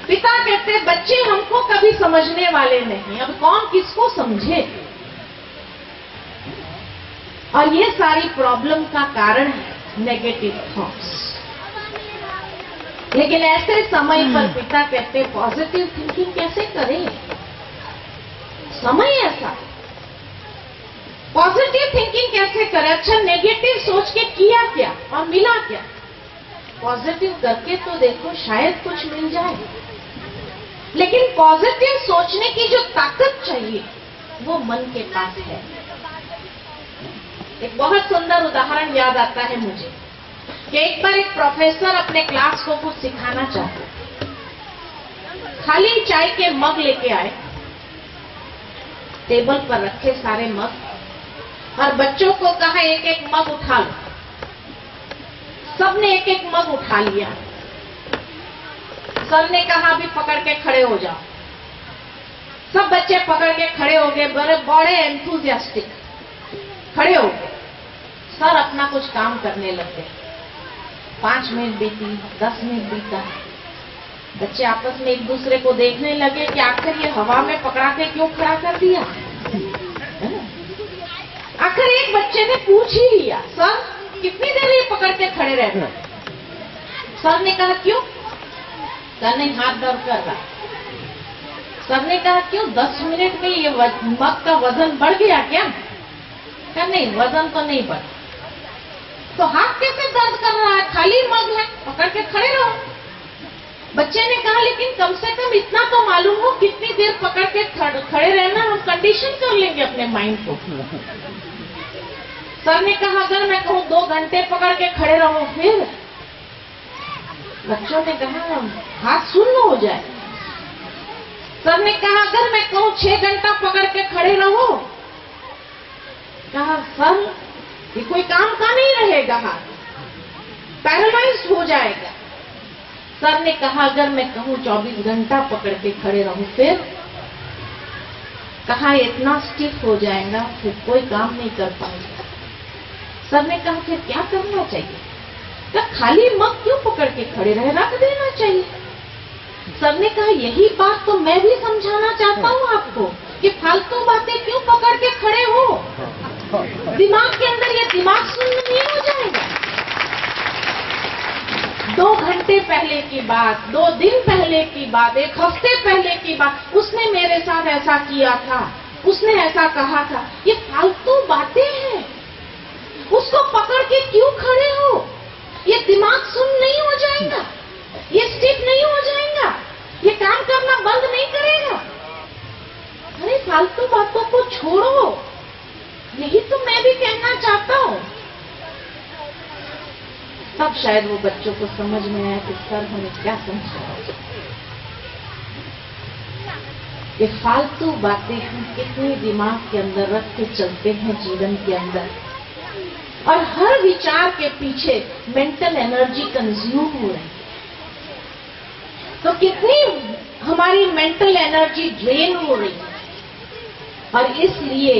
पिता कहते बच्चे हमको कभी समझने वाले नहीं, अब कौन किसको समझे। और ये सारी प्रॉब्लम का कारण है नेगेटिव थॉट्स। लेकिन ऐसे समय पर पिता कहते पॉजिटिव थिंकिंग कैसे करें, समय ऐसा, पॉजिटिव थिंकिंग कैसे करें। अच्छा, नेगेटिव सोच के किया क्या और मिला क्या, पॉजिटिव करके तो देखो शायद कुछ मिल जाए। लेकिन पॉजिटिव सोचने की जो ताकत चाहिए वो मन के पास है। एक बहुत सुंदर उदाहरण याद आता है मुझे कि एक बार एक प्रोफेसर अपने क्लास को कुछ सिखाना चाहते, खाली चाय के मग लेके आए, टेबल पर रखे सारे मग, और बच्चों को कहा एक एक मग उठा लो। सबने एक एक मग उठा लिया। सर ने कहा अभी पकड़ के खड़े हो जाओ। सब बच्चे पकड़ के खड़े हो गए, बड़े एंथुजियास्टिक खड़े हो गए। सर अपना कुछ काम करने लगे। 5 मिनट बीती, 10 मिनट बीता, बच्चे आपस में एक दूसरे को देखने लगे कि आखिर ये हवा में पकड़ा के क्यों खड़ा कर दिया। आखिर एक बच्चे ने पूछ ही लिया, सर कितनी देर ये पकड़ के खड़े रहना। सर ने कहा क्यों, कहा नहीं हाथ दर्द कर रहा। सर ने कहा क्यों, 10 मिनट में ये मग का वजन बढ़ गया क्या। कहा नहीं वजन तो नहीं बढ़ा। तो हाथ कैसे दर्द कर रहा है, खाली मग है, पकड़ के खड़े रहो। बच्चे ने कहा लेकिन कम से कम इतना तो मालूम हो कितनी देर पकड़ के खड़े रहना, हम कंडीशन कर लेंगे अपने माइंड को। सर ने कहा अगर मैं कहूं 2 घंटे पकड़ के खड़े रहो फिर। बच्चों ने कहा हाथ शून्य हो जाए। सर ने कहा अगर मैं कहूं 6 घंटा पकड़ के खड़े रहो। कहा सर ये कोई काम का नहीं रहेगा, हाथ पैरालाइज हो जाएगा। सर ने कहा अगर मैं कहूं 24 घंटा पकड़ के खड़े रहूं फिर। कहा इतना स्टिफ हो जाएगा फिर कोई काम नहीं कर पाएगा। सर ने कहा फिर क्या करना चाहिए। कहा खाली मग क्यों पकड़ के खड़े रहे, रख देना चाहिए। सर ने कहा यही बात to मैं भी समझाना चाहता हूँ आपको कि फालतू बातें क्यों पकड़ के खड़े हो। दिमाग के अंदर ये दिमाग शून्य नहीं हो जाएगा। 2 घंटे पहले की बात, 2 दिन पहले की बात, 1 हफ्ते पहले की बात, उसने मेरे साथ ऐसा किया था, उसने ऐसा कहा था, ये फालतू बातें हैं। उसको पकड़ के क्यों खड़े हो, ये दिमाग सुन नहीं हो जाएगा, ये स्टिफ नहीं हो जाएगा, ये काम करना बंद नहीं करेगा। अरे फालतू बातों को छोड़ो, यही तो मैं भी कहना चाहता हूं। तब शायद वो बच्चों को समझ में आया कि सर हमें क्या समझा। ये फालतू बातें हम कितनी दिमाग के अंदर रख के चलते हैं जीवन के अंदर, और हर विचार के पीछे मेंटल एनर्जी कंज्यूम हो रही है। तो कितनी हमारी मेंटल एनर्जी ड्रेन हो रही है। और इसलिए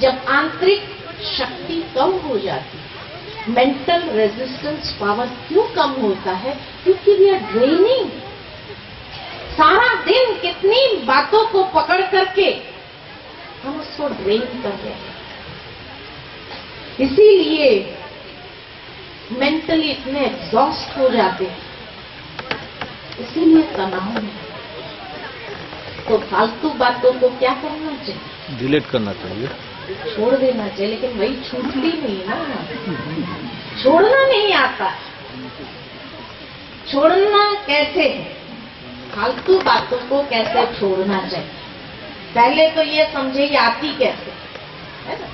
जब आंतरिक शक्ति कम हो जाती है, मेंटल रेजिस्टेंस पावर क्यों कम होता है, क्योंकि वी आर ड्रेनिंग। सारा दिन कितनी बातों को पकड़ करके हम उसको ड्रेन कर रहे हैं। इसीलिए मेंटली इतने एग्जॉस्ट हो जाते हैं, इसीलिए तनाव है। तो फालतू बातों को क्या करना चाहिए, डिलीट करना चाहिए, छोड़ देना चाहिए। लेकिन वही छूटती नहीं ना, छोड़ना नहीं आता। छोड़ना कैसे है, फालतू बातों को कैसे छोड़ना चाहिए, पहले तो ये समझे कि आती कैसे है ना।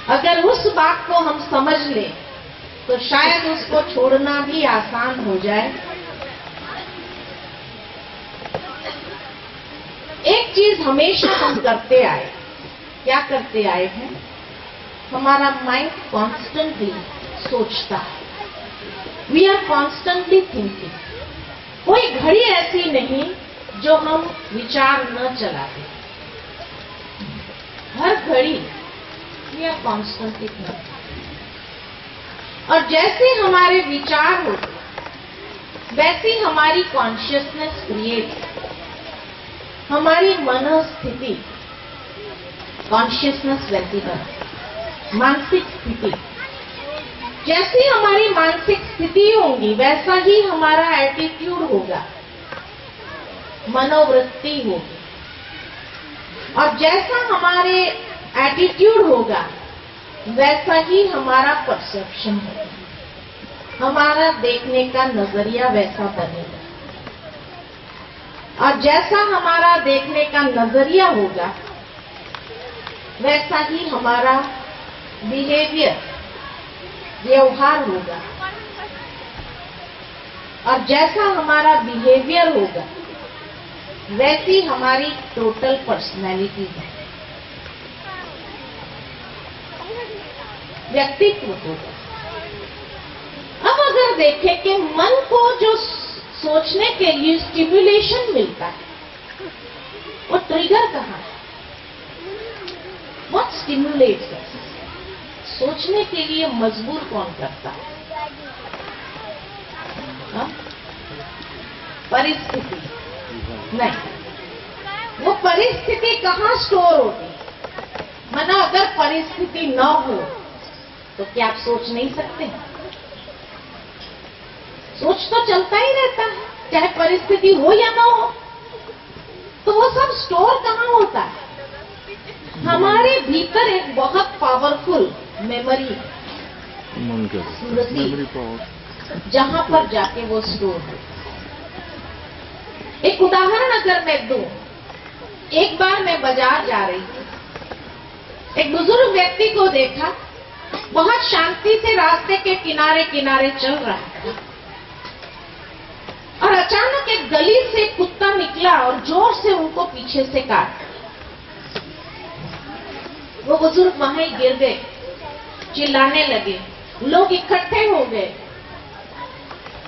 अगर उस बात को हम समझ लें तो शायद उसको छोड़ना भी आसान हो जाए। एक चीज हमेशा हम करते आए, क्या करते आए हैं, हमारा माइंड कॉन्स्टेंटली सोचता है। We are constantly thinking. कोई घड़ी ऐसी नहीं जो हम विचार न चलाते, हर घड़ी वी आर कॉन्स्टेंटली थिंकिंग। और जैसे हमारे विचार होते वैसी हमारी कॉन्शियसनेस क्रिएट होती। हमारी मनोस्थिति, कॉन्शियसनेस वैसी बने, मानसिक स्थिति। जैसी हमारी मानसिक स्थिति होगी वैसा ही हमारा एटीट्यूड होगा, मनोवृत्ति होगी। और जैसा हमारे एटीट्यूड होगा वैसा ही हमारा परसेप्शन होगा, हमारा देखने का नजरिया वैसा बनेगा। और जैसा हमारा देखने का नजरिया होगा वैसा ही हमारा बिहेवियर, व्यवहार होगा। और जैसा हमारा बिहेवियर होगा वैसी हमारी टोटल पर्सनैलिटी है, व्यक्तित्व होगा। अब अगर देखें कि मन को जो सोचने के लिए स्टिमुलेशन मिलता है, वो ट्रिगर कहाँ है? व्हाट स्टिमुलेट्स अस? सोचने के लिए मजबूर कौन करता है? परिस्थिति नहीं। वो परिस्थिति कहाँ स्टोर होती? माना अगर परिस्थिति न हो तो क्या आप सोच नहीं सकते? सोच तो चलता ही रहता है, चाहे परिस्थिति हो या ना हो। तो वो सब स्टोर कहाँ होता है? हमारे भीतर एक बहुत पावरफुल मेमोरी, स्मृति, जहां पर जाके वो स्टोर हो। एक उदाहरण अगर मैं दूं, एक बार मैं बाजार जा रही थी, एक बुजुर्ग व्यक्ति को देखा, बहुत शांति से रास्ते के किनारे किनारे चल रहा था। और अचानक एक गली से कुत्ता निकला और जोर से उनको पीछे से काटा। वो बुजुर्ग वहां ही गिर गए, चिल्लाने लगे, लोग इकट्ठे हो गए।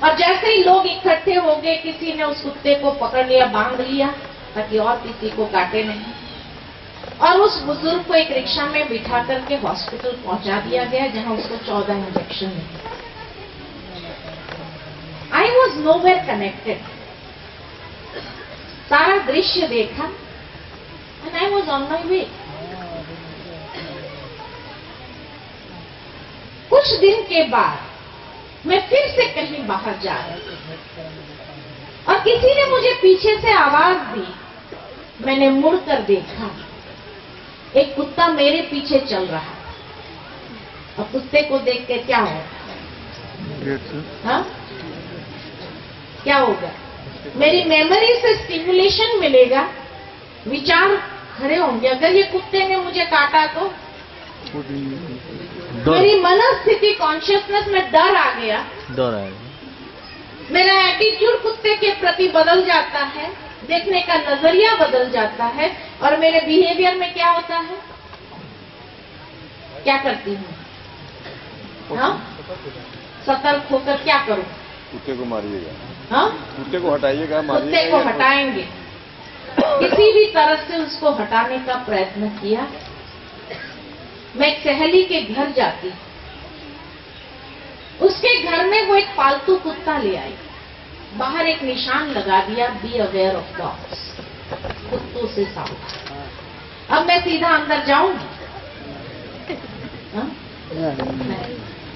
और जैसे ही लोग इकट्ठे हो गए, किसी ने उस कुत्ते को पकड़ लिया, बांध लिया ताकि और किसी को काटे नहीं। और उस बुजुर्ग को एक रिक्शा में बिठा करके हॉस्पिटल पहुंचा दिया गया, जहां उसको 14 इंजेक्शन मिले। I was nowhere connected. सारा दृश्य देखा and I was on my way. कुछ दिन के बाद मैं फिर से कहीं बाहर जा रही थी और किसी ने मुझे पीछे से आवाज दी। मैंने मुड़कर देखा, एक कुत्ता मेरे पीछे चल रहा। और कुत्ते को देख के क्या होगा? हाँ, क्या होगा? मेरी मेमोरी से स्टिमुलेशन मिलेगा, विचार खड़े होंगे। अगर ये कुत्ते ने मुझे काटा तो मेरी मनोस्थिति, कॉन्शियसनेस में डर आ गया, डर आएगा। मेरा एटीट्यूड कुत्ते के प्रति बदल जाता है, देखने का नजरिया बदल जाता है। और मेरे बिहेवियर में क्या होता है? क्या करती हूँ? हाँ, सतर्क होकर क्या करूँ? कुत्ते को मारिएगा। हाँ, कुत्ते को हटाइएगा, मारिएगा। कुत्ते को हटाएंगे, किसी भी तरह से उसको हटाने का प्रयत्न किया। मैं एक सहेली के घर जाती, उसके घर में वो एक पालतू कुत्ता ले आई। बाहर एक निशान लगा दिया, बी अवेयर ऑफ डॉग्स, कुत्तों से सावधान। अब मैं सीधा अंदर जाऊंगी?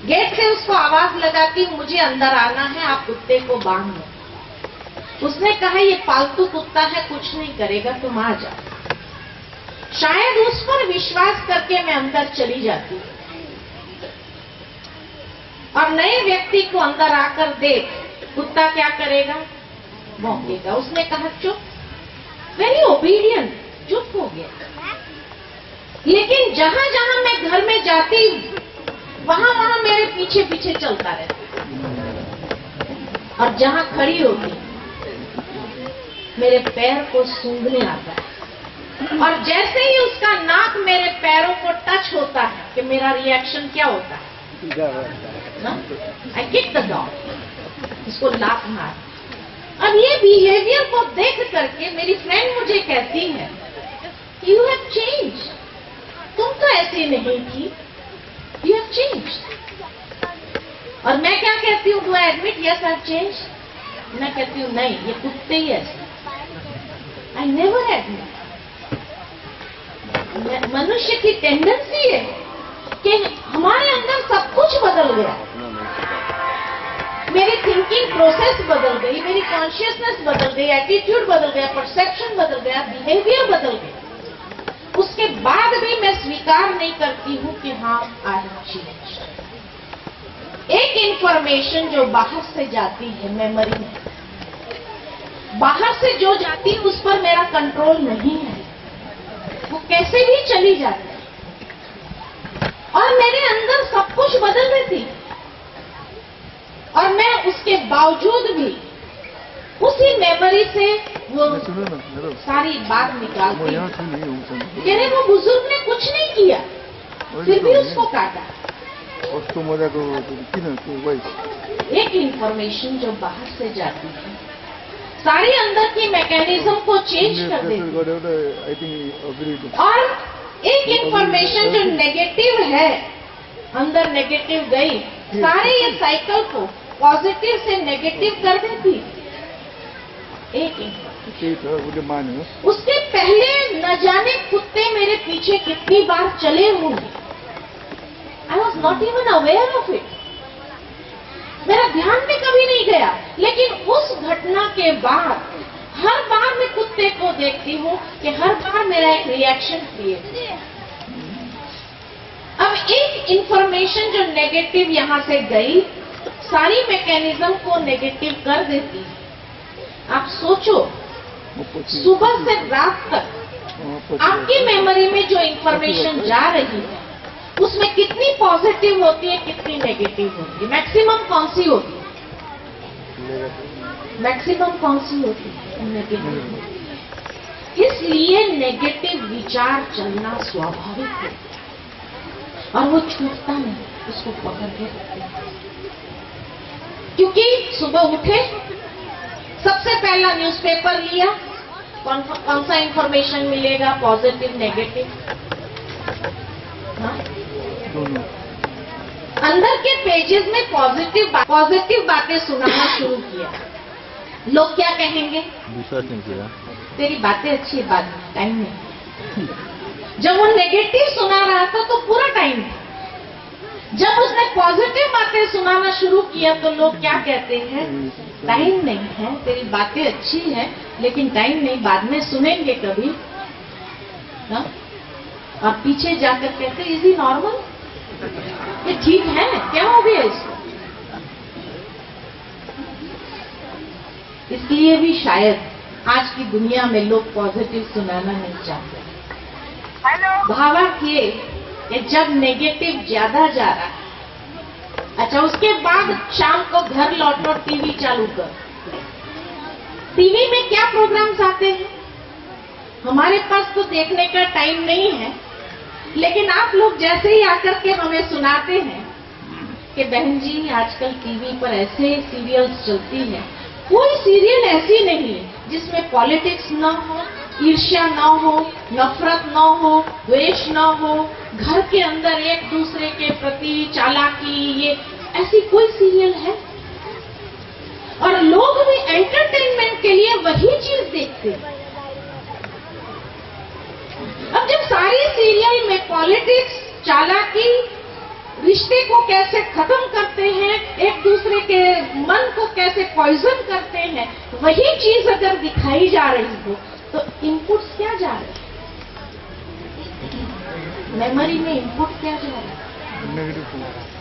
गेट से उसको आवाज लगाती, मुझे अंदर आना है, आप कुत्ते को बांध लो। उसने कहा ये पालतू कुत्ता है, कुछ नहीं करेगा, तुम आ जाओ। शायद उस पर विश्वास करके मैं अंदर चली जाती और नए व्यक्ति को अंदर आकर देख, कुत्ता क्या करेगा? भौंकेगा। उसने कहा चुप, वेरी ओबीडियंट, चुप हो गया। लेकिन जहां जहां मैं घर में जाती वहां वहां मेरे पीछे पीछे चलता रहता और जहां खड़ी होती मेरे पैर को सूंघने आता है। और जैसे ही उसका नाक मेरे पैरों को टच होता है कि मेरा रिएक्शन क्या होता है? आई किक द डॉग, इसको लात मार। अब ये बिहेवियर को देख करके मेरी फ्रेंड मुझे कहती है, यू हैव चेंज, तुम तो ऐसी नहीं थी, यू हैव चेंज। और मैं क्या कहती हूँ? Do I admit yes I have change? मैं कहती हूँ नहीं, ये कुत्ते ही ऐसे। I never admit. मनुष्य की टेंडेंसी है कि हमारे अंदर सब कुछ बदल गया, मेरी थिंकिंग प्रोसेस बदल गई, मेरी कॉन्शियसनेस बदल गई, एटीट्यूड बदल गया, परसेप्शन बदल गया, बिहेवियर बदल गया। उसके बाद भी मैं स्वीकार नहीं करती हूं कि हाँ आई हैव चेंज्ड। एक इंफॉर्मेशन जो बाहर से जाती है मेमोरी में, बाहर से जो जाती है उस पर मेरा कंट्रोल नहीं है, वो कैसे भी चली जाती है और मेरे अंदर सब कुछ बदल देती है। और मैं उसके बावजूद भी उसी मेमोरी से वो सारी बात निकालती हूँ। कह रहे वो बुजुर्ग ने कुछ नहीं किया, फिर भी उसको काटा। एक इंफॉर्मेशन जो बाहर से जाती है सारी अंदर की मैकेनिज्म को चेंज कर देती है। और एक इंफॉर्मेशन जो नेगेटिव है, अंदर नेगेटिव गई, सारे ये साइकिल को पॉजिटिव से नेगेटिव कर देती। एक इंफॉर्मेशन, उसके पहले न जाने कुत्ते मेरे पीछे कितनी बार चले होंगे, I was not even aware of it, मेरा ध्यान में कभी नहीं गया। लेकिन उस घटना के बाद हर बार मैं कुत्ते को देखती हूँ कि हर बार मेरा एक रिएक्शन क्रिएट। अब एक इंफॉर्मेशन जो नेगेटिव यहां से गई सारी मैकेनिज्म को नेगेटिव कर देती है। आप सोचो, सुबह से रात तक आपकी मेमोरी में जो इंफॉर्मेशन जा रही है उसमें कितनी पॉजिटिव होती है, कितनी नेगेटिव होती है, मैक्सिमम कौन सी होती है? मैक्सिमम कौन सी होती है? नेगेटिव। इसलिए नेगेटिव विचार चलना स्वाभाविक है और वो छूटता नहीं, उसको पकड़ के रखते हैं। क्योंकि सुबह उठे, सबसे पहला न्यूज़पेपर लिया, कौन सा इंफॉर्मेशन मिलेगा, पॉजिटिव नेगेटिव, अंदर के पेजेस में पॉजिटिव बातें सुनाना शुरू किया। लोग क्या कहेंगे? विश्वास नहीं किया, तेरी बातें अच्छी, बात टाइम नहीं। जब वो नेगेटिव सुना रहा था तो पूरा टाइम था। जब उसने पॉजिटिव बातें सुनाना शुरू किया तो लोग क्या कहते हैं? टाइम नहीं है, तेरी बातें अच्छी हैं लेकिन टाइम नहीं, बाद में सुनेंगे कभी ना? और पीछे जाकर कहते इज ही नॉर्मल, ये ठीक है, क्या हो गया इसको? इसलिए भी शायद आज की दुनिया में लोग पॉजिटिव सुनाना नहीं चाहते। भावक ये कि जब नेगेटिव ज्यादा जा रहा है, अच्छा उसके बाद शाम को घर लौटो, टीवी चालू कर। टीवी में क्या प्रोग्राम्स आते हैं? हमारे पास तो देखने का टाइम नहीं है, लेकिन आप लोग जैसे ही आकर के हमें सुनाते हैं कि बहन जी आजकल टीवी पर ऐसे सीरियल्स चलती हैं, कोई सीरियल ऐसी नहीं है जिसमें पॉलिटिक्स ना हो, ईर्ष्या ना हो, नफरत ना हो, द्वेष ना हो, घर के अंदर एक दूसरे के प्रति चालाकी, ये ऐसी कोई सीरियल है? और लोग भी एंटरटेनमेंट के लिए वही चीज देखते हैं। अब जब सारी सीरियल में पॉलिटिक्स, चालाकी, रिश्ते को कैसे खत्म करते हैं, एक दूसरे के मन को कैसे पॉइजन करते हैं, वही चीज अगर दिखाई जा रही हो तो इनपुट्स क्या जा रहे हैं? मेमोरी में इनपुट क्या जा रहा है?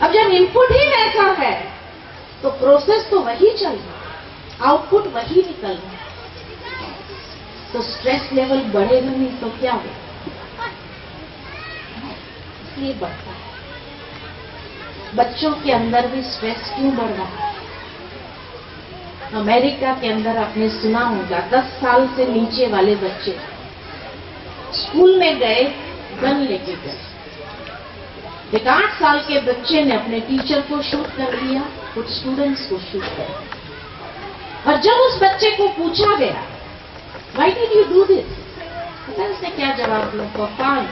अब जब इनपुट ही ऐसा है तो प्रोसेस तो वही चल रहा, आउटपुट वही निकल रहा, तो स्ट्रेस लेवल बढ़ेगा नहीं तो क्या होगा? इसलिए बढ़ता है। बच्चों के अंदर भी स्ट्रेस क्यों बढ़ रहा है? अमेरिका के अंदर आपने सुना होगा 10 साल से नीचे वाले बच्चे स्कूल में गए, गन लेके गए। एक 8 साल के बच्चे ने अपने टीचर को शूट कर दिया, कुछ स्टूडेंट्स को शूट कर दिया। और जब उस बच्चे को पूछा गया why did you do this, पता है उसने क्या जवाब दिया? For fun.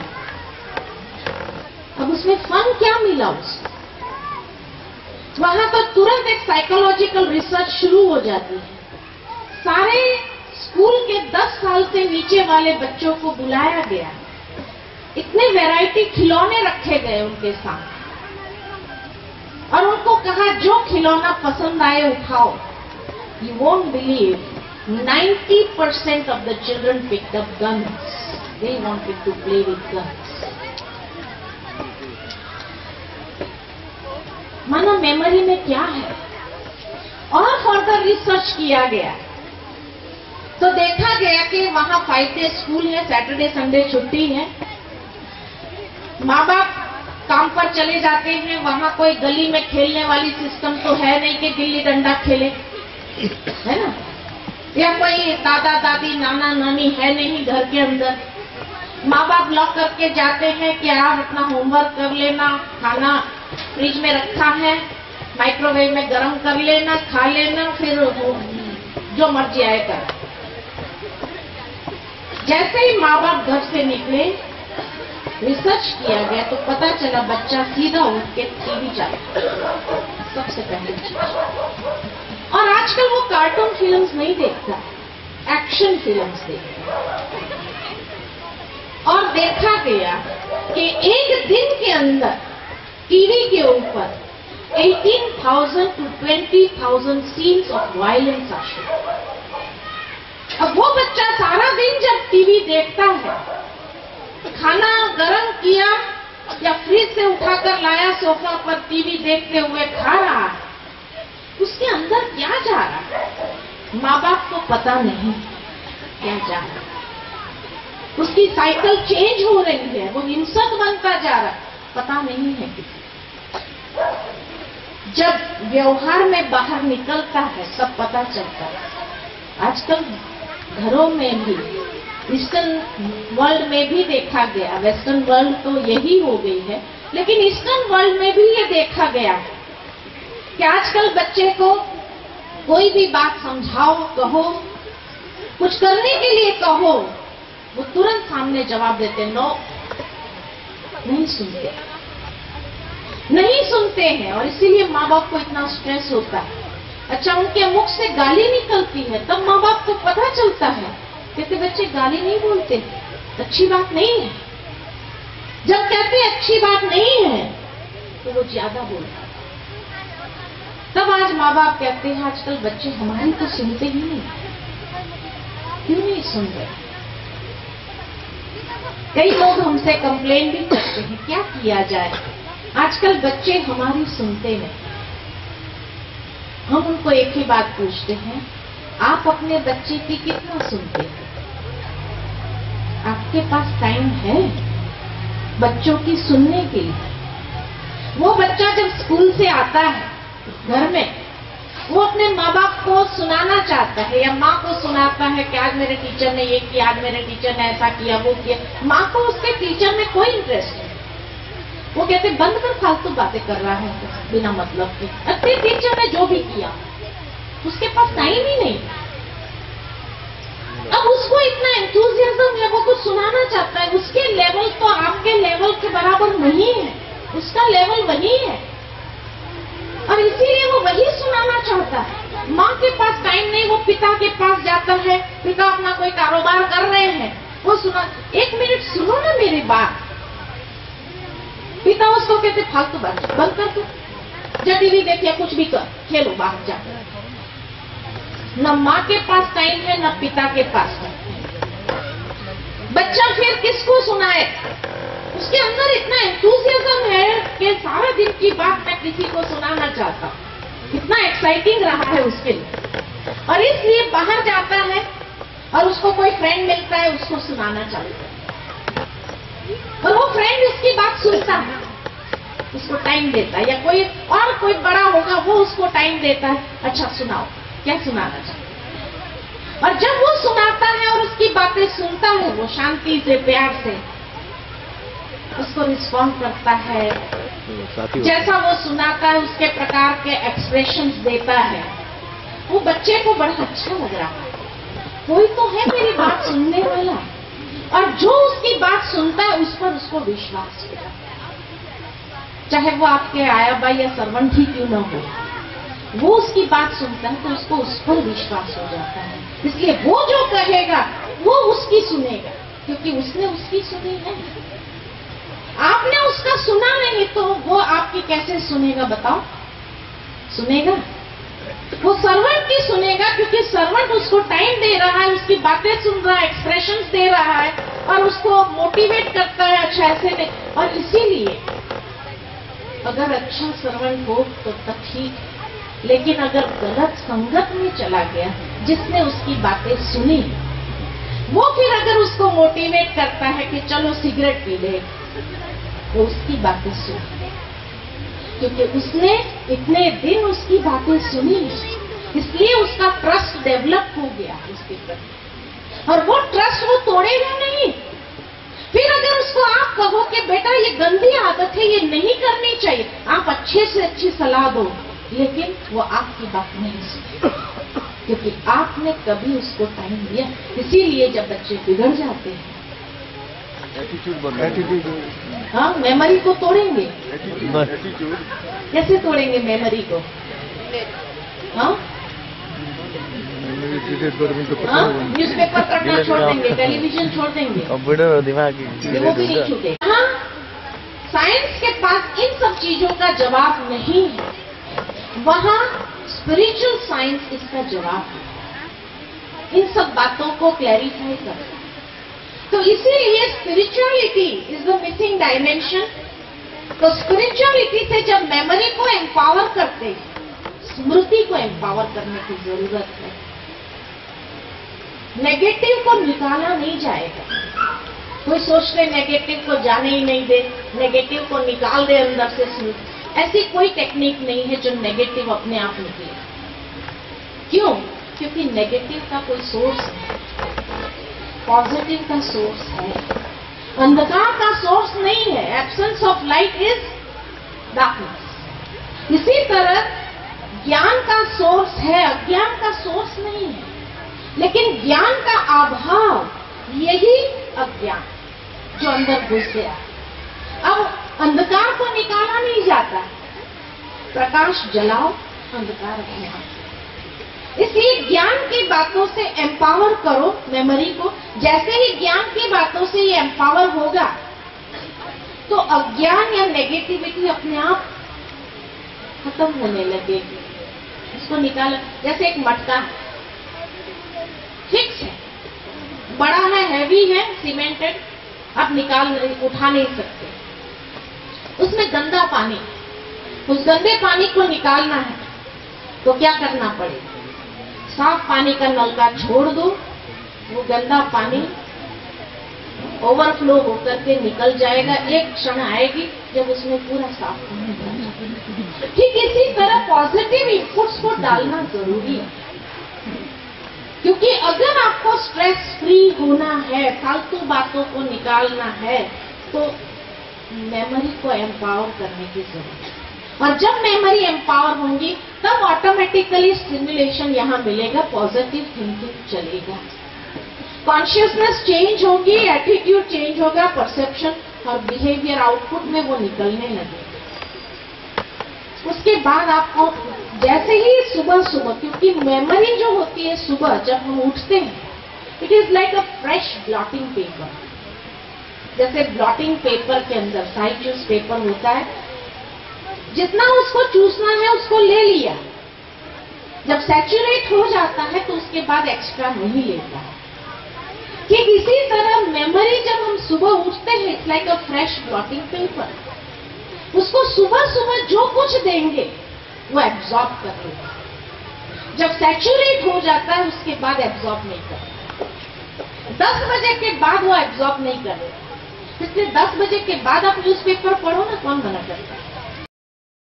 अब उसमें फन क्या मिला उसको? वहां पर तुरंत एक साइकोलॉजिकल रिसर्च शुरू हो जाती है। सारे स्कूल के 10 साल से नीचे वाले बच्चों को बुलाया गया, इतने वैरायटी खिलौने रखे गए उनके सामने और उनको कहा जो खिलौना पसंद आए उठाओ। You won't believe 90% of the children picked up guns. They wanted to play with guns. मानो मेमोरी में क्या है? और फर्दर रिसर्च किया गया तो देखा गया कि वहां 5 डे स्कूल है, सैटरडे संडे छुट्टी है, माँ बाप काम पर चले जाते हैं, वहां कोई गली में खेलने वाली सिस्टम तो है नहीं कि गिल्ली डंडा खेले, है ना, या कोई दादा दादी नाना नानी है नहीं घर के अंदर। माँ बाप लॉक करके जाते हैं कि आप अपना होमवर्क कर लेना, खाना फ्रिज में रखा है, माइक्रोवेव में गर्म कर लेना, खा लेना, फिर जो मर्जी आए कर। जैसे ही माँ बाप घर से निकले, रिसर्च किया गया तो पता चला बच्चा सीधा उठ के टीवी चला, सबसे पहली चीज। और आजकल वो कार्टून फिल्म्स नहीं देखता, एक्शन फिल्म्स देखता। और देखा गया कि एक दिन के अंदर टीवी के ऊपर 18,000 to 20,000 सीन्स ऑफ वायलेंस आ शो। अब वो बच्चा सारा दिन जब टीवी देखता है, खाना गरम किया या फ्रिज से उठाकर लाया सोफा पर टीवी देखते हुए खा रहा है, उसके अंदर क्या जा रहा है माँ बाप को पता नहीं क्या जा रहा है। उसकी साइकिल चेंज हो रही है, वो हिंसक बनता जा रहा है, पता नहीं है किसी। जब व्यवहार में बाहर निकलता है सब पता चलता है। आजकल घरों में भी, ईस्टर्न वर्ल्ड में भी देखा गया, वेस्टर्न वर्ल्ड तो यही हो गई है, लेकिन ईस्टर्न वर्ल्ड में भी ये देखा गया कि आजकल बच्चे को कोई भी बात समझाओ, कहो, कुछ करने के लिए कहो, वो तुरंत सामने जवाब देते, नो, नहीं सुनते, नहीं सुनते हैं। और इसीलिए माँ बाप को इतना स्ट्रेस होता है। अच्छा, उनके मुख से गाली निकलती है तब माँ बाप को पता चलता है, कहते बच्चे गाली नहीं बोलते, अच्छी बात नहीं है। जब कहते अच्छी बात नहीं है तो वो ज्यादा बोलता है। तब आज माँ बाप कहते हैं आजकल बच्चे हमारी तो सुनते ही नहीं, क्यों नहीं सुन रहे? कई लोग हमसे कंप्लेन भी करते हैं, क्या किया जाए, आजकल बच्चे हमारी सुनते नहीं। हम उनको एक ही बात पूछते हैं, आप अपने बच्चे की कितना सुनते हैं? आपके पास टाइम है बच्चों की सुनने के लिए? वो बच्चा जब स्कूल से आता है घर में, वो अपने माँ बाप को सुनाना चाहता है या माँ को सुनाता है कि आज मेरे टीचर ने ये किया, आज मेरे टीचर ने ऐसा किया, वो किया। माँ को उसके टीचर में कोई इंटरेस्ट नहीं। वो कहते बंद कर, फालतू बातें कर रहा है बिना मतलब के, अपने टीचर ने जो भी किया, उसके पास टाइम ही नहीं। अब उसको इतना एंथुसियाज्म है, वो कुछ सुनाना चाहता है, उसके लेवल तो आपके लेवल के बराबर नहीं है, उसका लेवल वही है और इसीलिए वो वही सुनाना चाहता है। माँ के पास टाइम नहीं, वो पिता के पास जाता है, पिता अपना कोई कारोबार कर रहे हैं, वो सुना, 1 मिनट सुनो ना मेरी बात। पिता उसको कहते फालतू बात बंद कर दो, जा टीवी देखिए, कुछ भी कर, खेलो बाहर जाकर। न माँ के पास टाइम है न पिता के पास टाइम है। बच्चा फिर किसको सुनाए? उसके अंदर इतना एंथुसियाज्म है कि सारा दिन की बात मैं किसी को सुनाना चाहता हूँ, कितना एक्साइटिंग रहा है उसके लिए, और इसलिए बाहर जाता है और उसको कोई फ्रेंड मिलता है, उसको सुनाना चाहता है और वो फ्रेंड उसकी बात सुनता है, उसको टाइम देता है, या कोई बड़ा होगा वो उसको टाइम देता है, अच्छा सुनाओ, क्या सुनाना चाहता है। और जब वो सुनाता है और उसकी बातें सुनता है, वो शांति से प्यार से उसको रिस्पॉन्ड करता है, जैसा वो सुनाता है उसके प्रकार के एक्सप्रेशंस देता है, वो बच्चे को बड़ा अच्छा लग रहा है, कोई तो है मेरी बात सुनने वाला। और जो उसकी बात सुनता है उस पर उसको विश्वास होता है, चाहे वो आपके आया बाई या सर्वेंट ही क्यों ना हो, वो उसकी बात सुनता है तो उसको उस पर विश्वास हो जाता है। इसलिए वो जो कहेगा वो उसकी सुनेगा, क्योंकि उसने उसकी सुनी है। आपने उसका सुना नहीं तो वो आपकी कैसे सुनेगा बताओ? सुनेगा वो सर्वेंट की सुनेगा, क्योंकि सर्वेंट उसको टाइम दे रहा है, उसकी बातें सुन रहा है, एक्सप्रेशंस दे रहा है और उसको मोटिवेट करता है अच्छा ऐसे नहीं। और इसीलिए अगर अच्छा सर्वेंट हो तो ठीक है, लेकिन अगर गलत संगत में चला गया, जिसने उसकी बातें सुनी, वो फिर अगर उसको मोटिवेट करता है कि चलो सिगरेट पी ले, तो उसकी बातें सुन, क्योंकि उसने इतने दिन उसकी बातें सुनी, इसलिए उसका ट्रस्ट डेवलप हो गया उसके प्रति, और वो ट्रस्ट वो तोड़ेगा नहीं। फिर अगर उसको आप कहो कि बेटा ये गंदी आदत है, ये नहीं करनी चाहिए, आप अच्छे से अच्छी सलाह दो, लेकिन वो आपकी बात नहीं सुने, क्योंकि आपने कभी उसको टाइम दिया। इसीलिए जब बच्चे बिगड़ जाते हैं, एटीट्यूड, हाँ, मेमोरी को तोड़ेंगे। एटीट्यूड कैसे तोड़ेंगे मेमोरी को? हाँ, न्यूज़पेपर पढ़ना छोड़ देंगे, टेलीविजन छोड़ देंगे, दिमाग वो भी नहीं छूटेगा। हाँ, साइंस के पास इन सब चीजों का जवाब नहीं है, वहां स्पिरिचुअल साइंस इसका जवाब है, इन सब बातों को क्लैरिफाई कर। तो इसीलिए spirituality is the missing dimension. तो स्पिरिचुअलिटी से जब मेमोरी को एम्पावर करते हैं, स्मृति को एम्पावर करने की जरूरत है। नेगेटिव को निकाला नहीं जाएगा। कोई सोचते नेगेटिव को जाने ही नहीं दे, नेगेटिव को निकाल दे अंदर से स्मृति। ऐसी कोई टेक्निक नहीं है जो नेगेटिव अपने आप निकले। क्यों? क्योंकि नेगेटिव का कोई सोर्स है, पॉजिटिव का सोर्स है, अंधकार का सोर्स नहीं है। Absence of light is darkness. इसी तरह ज्ञान का सोर्स है, अज्ञान का सोर्स नहीं है, लेकिन ज्ञान का अभाव यही अज्ञान जो अंदर घुस गया। अब अंधकार को निकाला नहीं जाता, प्रकाश जलाओ, अंधकार अपने आप। इसलिए ज्ञान की बातों से एम्पावर करो मेमोरी को। जैसे ही ज्ञान की बातों से ये एम्पावर होगा तो अज्ञान या नेगेटिविटी अपने आप खत्म होने लगेगी। इसको निकाला, जैसे एक मटका फिक्स है, बड़ा है, हैवी है, सीमेंटेड, आप उठा नहीं सकते। उसमें गंदा पानी, उस गंदे पानी को निकालना है तो क्या करना पड़ेगा? साफ पानी का नलका छोड़ दो, वो गंदा पानी ओवरफ्लो होकर के निकल जाएगा। एक क्षण आएगी जब उसमें पूरा साफ पानी भर जाएगा। ठीक इसी तरह पॉजिटिव इनपुट्स को डालना जरूरी है, क्योंकि अगर आपको स्ट्रेस फ्री होना है, फालतू बातों को निकालना है, तो मेमोरी को एम्पावर करने की जरूरत है। और जब मेमोरी एम्पावर होंगी तब ऑटोमेटिकली स्टिमुलेशन यहां मिलेगा, पॉजिटिव थिंकिंग चलेगा, कॉन्शियसनेस चेंज होगी, एटीट्यूड चेंज होगा, परसेप्शन और बिहेवियर आउटपुट में वो निकलने लगेगा। उसके बाद आपको जैसे ही सुबह सुबह, क्योंकि मेमोरी जो होती है सुबह जब हम उठते हैं, it is like a fresh blotting paper. जैसे ब्लॉटिंग पेपर के अंदर साइट्यूस पेपर होता है, जितना उसको चूसना है उसको ले लिया, जब सैचुरेट हो जाता है तो उसके बाद एक्स्ट्रा नहीं लेता है। ठीक इसी तरह मेमोरी जब हम सुबह उठते हैं, it's like a fresh blotting paper. उसको सुबह सुबह जो कुछ देंगे वो एब्जॉर्ब कर लेगा, जब सैचुरेट हो जाता है उसके बाद एब्जॉर्ब नहीं करेगा। 10 बजे के बाद वो एब्जॉर्ब नहीं करेगा, इसलिए 10 बजे के बाद आप न्यूज़पेपर पढ़ो ना, कौन मना करता है?